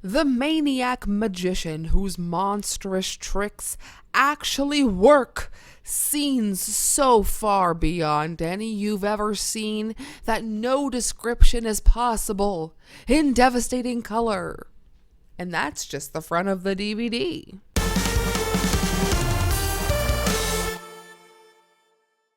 The maniac magician whose monstrous tricks actually work. Scenes so far beyond any you've ever seen that no description is possible. In devastating color. And that's just the front of the DVD.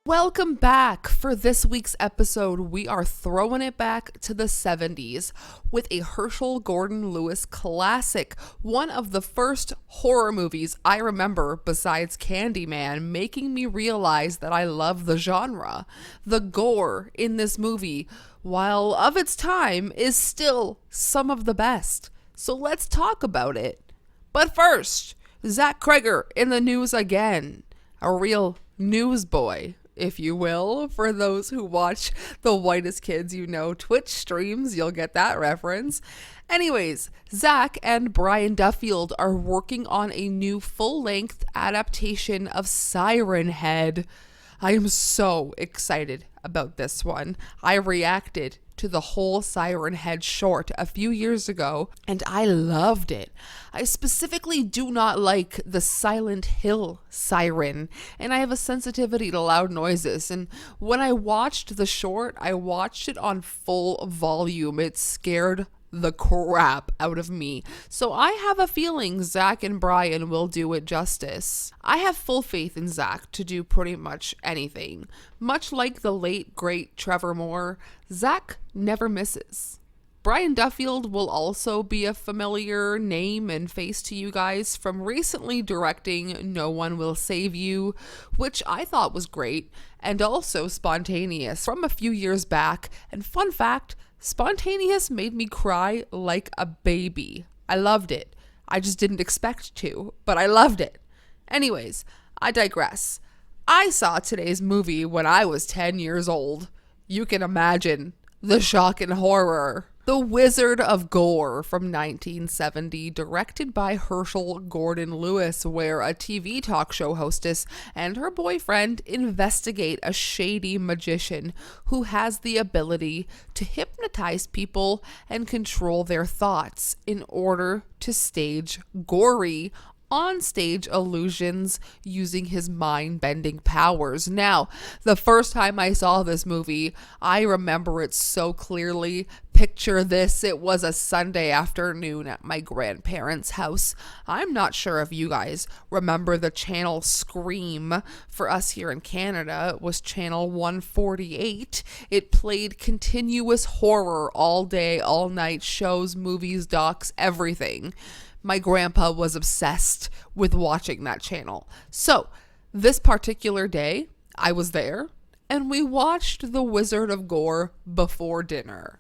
Welcome back. For this week's episode, we are throwing it back to the 70s with a Herschell Gordon Lewis classic, one of the first horror movies I remember besides Candyman, making me realize that I love the genre. The gore in this movie, while of its time, is still some of the best. So let's talk about it. But first, Zach Kreger in the news again. A real newsboy, if you will. For those who watch the Whitest Kids You Know Twitch streams, you'll get that reference. Anyways, Zach and Brian Duffield are working on a new full-length adaptation of Siren Head. I am so excited about this one. I reacted to the whole Siren Head short a few years ago, and I loved it. I specifically do not like the Silent Hill siren, and I have a sensitivity to loud noises, and when I watched the short, I watched it on full volume. It scared the crap out of me. So I have a feeling Zach and Brian will do it justice. I have full faith in Zach to do pretty much anything. Much like the late, great Trevor Moore, Zach never misses. Brian Duffield will also be a familiar name and face to you guys from recently directing No One Will Save You, which I thought was great, and also Spontaneous from a few years back. And fun fact, Spontaneous made me cry like a baby. I loved it. I just didn't expect to, but I loved it. Anyways, I digress. I saw today's movie when I was 10 years old. You can imagine the shock and horror. The Wizard of Gore from 1970, directed by Herschell Gordon Lewis, where a TV talk show hostess and her boyfriend investigate a shady magician who has the ability to hypnotize people and control their thoughts in order to stage gory on-stage illusions using his mind-bending powers. Now, the first time I saw this movie, I remember it so clearly. Picture this, it was a Sunday afternoon at my grandparents' house. I'm not sure if you guys remember the channel Scream. For us here in Canada, it was channel 148. It played continuous horror all day, all night, shows, movies, docs, everything. My grandpa was obsessed with watching that channel. So this particular day, I was there and we watched The Wizard of Gore before dinner.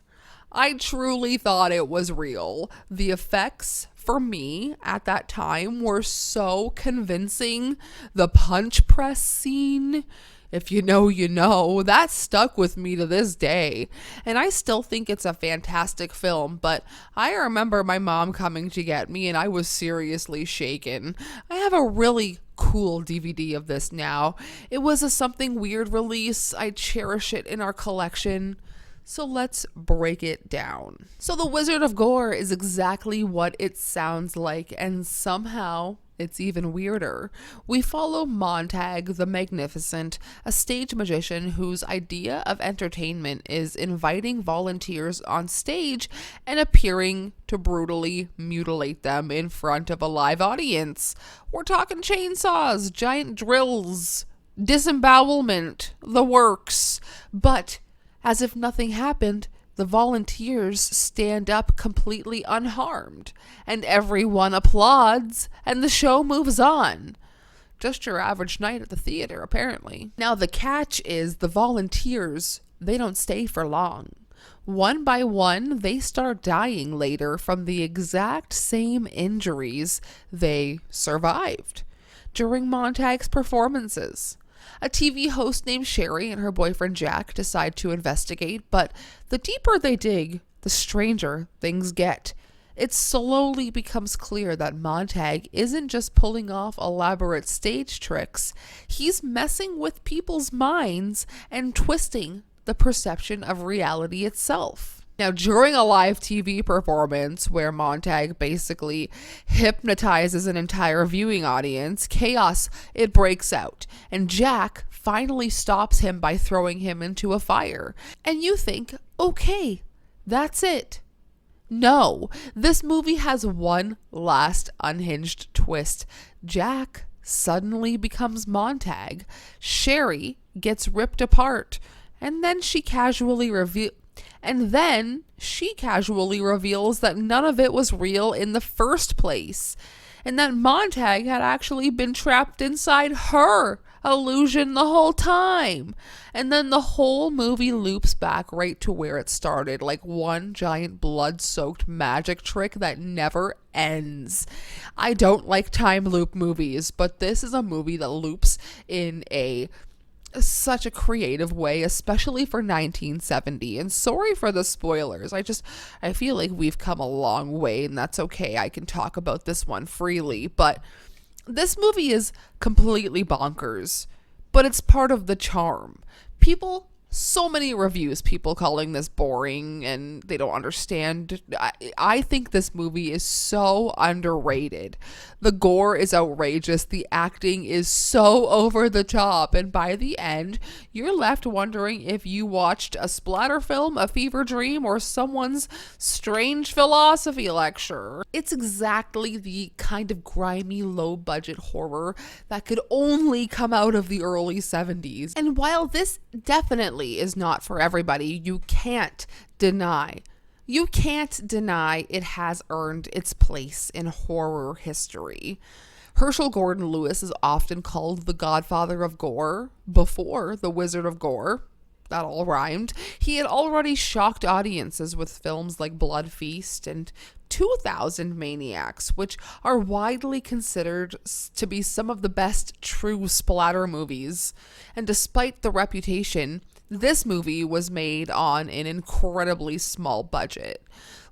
I truly thought it was real. The effects for me at that time were so convincing. The punch press scene, if you know, you know, that stuck with me to this day. And I still think it's a fantastic film, but I remember my mom coming to get me and I was seriously shaken. I have a really cool DVD of this now. It was a Something Weird release. I cherish it in our collection. So let's break it down. So The Wizard of Gore is exactly what it sounds like, and somehow it's even weirder. We follow Montag the Magnificent, a stage magician whose idea of entertainment is inviting volunteers on stage and appearing to brutally mutilate them in front of a live audience. We're talking chainsaws, giant drills, disembowelment, the works. But as if nothing happened, the volunteers stand up completely unharmed, and everyone applauds, and the show moves on. Just your average night at the theater, apparently. Now, the catch is the volunteers, they don't stay for long. One by one, they start dying later from the exact same injuries they survived during Montag's performances. A TV host named Sherry and her boyfriend Jack decide to investigate, but the deeper they dig, the stranger things get. It slowly becomes clear that Montag isn't just pulling off elaborate stage tricks, he's messing with people's minds and twisting the perception of reality itself. Now, during a live TV performance where Montag basically hypnotizes an entire viewing audience, chaos, it breaks out, and Jack finally stops him by throwing him into a fire. And you think, okay, that's it. No, this movie has one last unhinged twist. Jack suddenly becomes Montag. Sherry gets ripped apart, and then she casually reveals that none of it was real in the first place, and that Montag had actually been trapped inside her illusion the whole time. And then the whole movie loops back right to where it started, like one giant blood-soaked magic trick that never ends. I don't like time loop movies, but this is a movie that loops in such a creative way, especially for 1970. And sorry for the spoilers. I feel like we've come a long way, and that's okay. I can talk about this one freely, but this movie is completely bonkers, but it's part of the charm. So many reviews, people calling this boring and they don't understand. I think this movie is so underrated. The gore is outrageous. The acting is so over the top. And by the end, you're left wondering if you watched a splatter film, a fever dream, or someone's strange philosophy lecture. It's exactly the kind of grimy, low-budget horror that could only come out of the early 70s. And while this definitely is not for everybody, you can't deny it has earned its place in horror history. Herschell Gordon Lewis is often called the godfather of gore. Before The Wizard of Gore, that all rhymed, he had already shocked audiences with films like Blood Feast and 2000 Maniacs, which are widely considered to be some of the best true splatter movies. And despite the reputation, this movie was made on an incredibly small budget.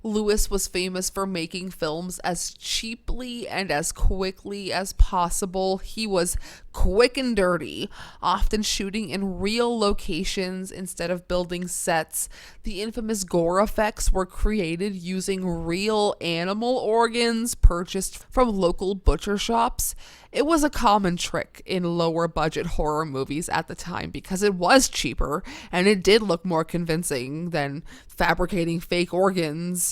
Lewis was famous for making films as cheaply and as quickly as possible. He was quick and dirty, often shooting in real locations instead of building sets. The infamous gore effects were created using real animal organs purchased from local butcher shops. It was a common trick in lower budget horror movies at the time because it was cheaper and it did look more convincing than fabricating fake organs.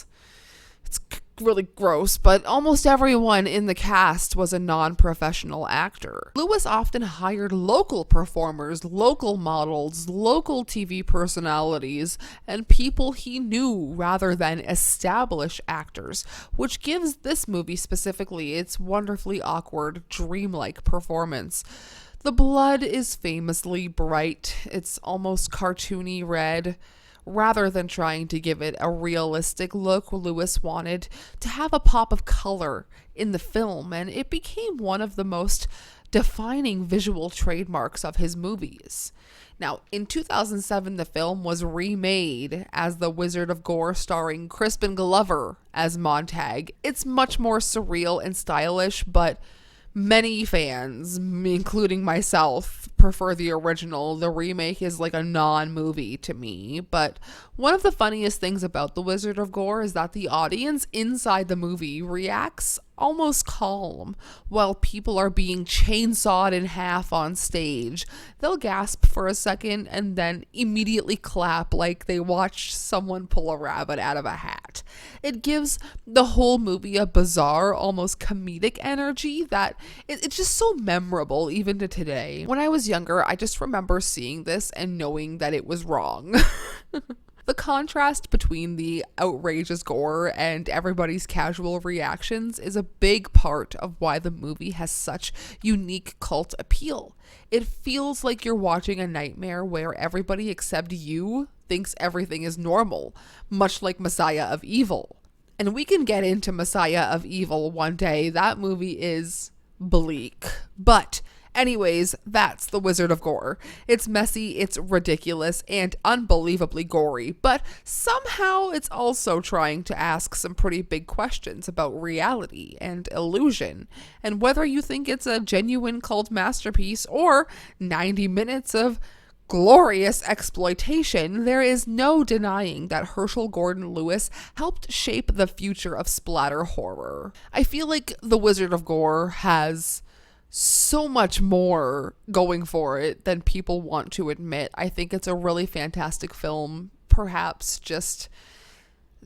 It's really gross, but almost everyone in the cast was a non-professional actor. Lewis often hired local performers, local models, local TV personalities, and people he knew rather than established actors, which gives this movie specifically its wonderfully awkward, dreamlike performance. The blood is famously bright. It's almost cartoony red. Rather than trying to give it a realistic look, Lewis wanted to have a pop of color in the film, and it became one of the most defining visual trademarks of his movies. Now, in 2007, the film was remade as The Wizard of Gore, starring Crispin Glover as Montag. It's much more surreal and stylish, but many fans, including myself, prefer the original. The remake is like a non-movie to me. But one of the funniest things about The Wizard of Gore is that the audience inside the movie reacts almost calm while people are being chainsawed in half on stage. They'll gasp for a second and then immediately clap like they watched someone pull a rabbit out of a hat. It gives the whole movie a bizarre, almost comedic energy that it's just so memorable even to today. When I was younger, I just remember seeing this and knowing that it was wrong. The contrast between the outrageous gore and everybody's casual reactions is a big part of why the movie has such unique cult appeal. It feels like you're watching a nightmare where everybody except you thinks everything is normal, much like Messiah of Evil. And we can get into Messiah of Evil one day. That movie is bleak. But anyways, that's The Wizard of Gore. It's messy, it's ridiculous, and unbelievably gory, but somehow it's also trying to ask some pretty big questions about reality and illusion, and whether you think it's a genuine cult masterpiece or 90 minutes of glorious exploitation, there is no denying that Herschell Gordon Lewis helped shape the future of splatter horror. I feel like The Wizard of Gore has so much more going for it than people want to admit. I think it's a really fantastic film. Perhaps just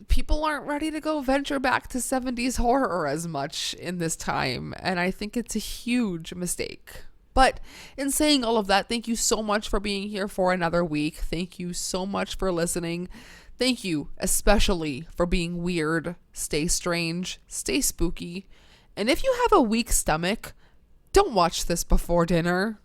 people aren't ready to go venture back to 70s horror as much in this time, and I think it's a huge mistake. But in saying all of that, thank you so much for being here for another week. Thank you so much for listening. Thank you especially for being weird. Stay strange, stay spooky. And if you have a weak stomach, don't watch this before dinner.